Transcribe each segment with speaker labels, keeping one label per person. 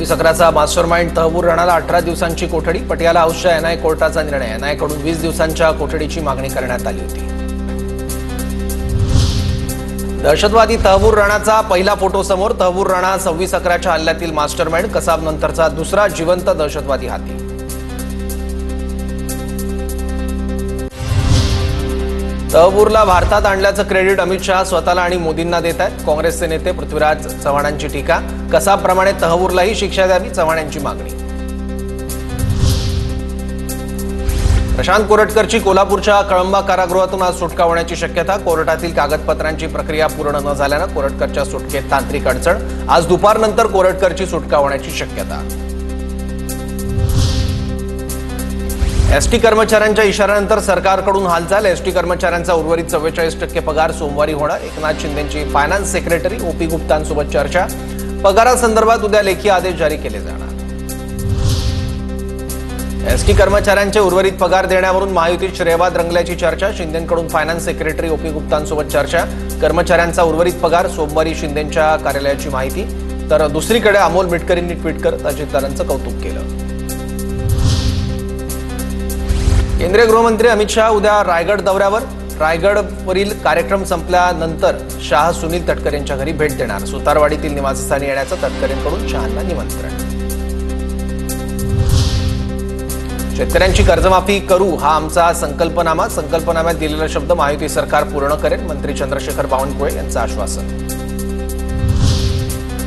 Speaker 1: 26 अकराचा mastermind Tahawwur राणाला 18 दिवसांची कोठडी. पटियाला हाऊसच्या एनआय कोर्टाचा निर्णय. एनआयकडून 20 दिवसांच्या कोठडीची मागणी करण्यात आली होती. दहशतवादी तहवूर राणाचा पहिला फोटो समोर. तहवूर राणा 26 अकराच्या हल्ल्यातील मास्टरमाइंड, कसाब नंतरचा दुसरा जिवंत दहशतवादी हाती. तहवूरला भारतात आणल्याचं क्रेडिट अमित शहा स्वतःला आणि मोदींना देत आहेत. काँग्रेसचे नेते पृथ्वीराज चव्हाणांची टीका. कसाबप्रमाणे तहवूरलाही शिक्षा द्यावी, चव्हाणांची मागणी. प्रशांत कोरटकरची कोल्हापूरच्या कळंबा कारागृहातून आज सुटका होण्याची शक्यता. कोर्टातील कागदपत्रांची प्रक्रिया पूर्ण न झाल्यानं कोरटकरच्या सुटकेत तांत्रिक अडचण. आज दुपारनंतर कोरटकरची सुटका होण्याची शक्यता. एसटी कर्मचाऱ्यांच्या इशाऱ्यानंतर सरकारकडून हालचाल. एसटी कर्मचाऱ्यांचा उर्वरित 44% पगार सोमवारी होणार. एकनाथ शिंदेंची फायनान्स सेक्रेटरी ओपी गुप्तांसोबत चर्चा. पगारासंदर्भात उद्या लेखी आदेश जारी केले जाणार. एसटी कर्मचाऱ्यांचे उर्वरित पगार देण्यावरून महायुतीत श्रेयवाद रंगल्याची चर्चा. शिंदेंकडून फायनान्स सेक्रेटरी ओपी गुप्तांसोबत चर्चा. कर्मचाऱ्यांचा उर्वरित पगार सोमवारी शिंदेंच्या कार्यालयाची माहिती. तर दुसरीकडे अमोल मिटकरींनी ट्विट करत अजितदादांचं कौतुक केलं. केंद्रीय गृहमंत्री अमित शहा उद्या रायगड दौऱ्यावर. रायगडवरील कार्यक्रम संपल्यानंतर शाह सुनील तटकरे यांच्या घरी भेट देणार. सुतारवाडीतील निवासस्थानी येण्याचं तटकरेंकडून शहांना निमंत्रण. शेतकऱ्यांची कर्जमाफी करू हा आमचा संकल्पनामा. संकल्पनाम्यात दिलेला शब्द महायुती सरकार पूर्ण करेल. मंत्री चंद्रशेखर बावनकुळे यांचं आश्वासन.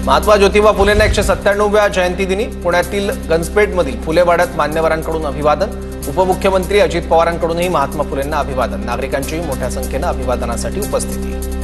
Speaker 1: महात्मा ज्योतिबा फुलेंना 197व्या जयंतीदिनी पुण्यातील गंजपेठमधील फुलेवाड्यात मान्यवरांकडून अभिवादन. उपमुख्यमंत्री अजित पवारांकडूनही महात्मा फुलेंना अभिवादन. नागरिकांची मोठ्या संख्येनं अभिवादनासाठी उपस्थिती.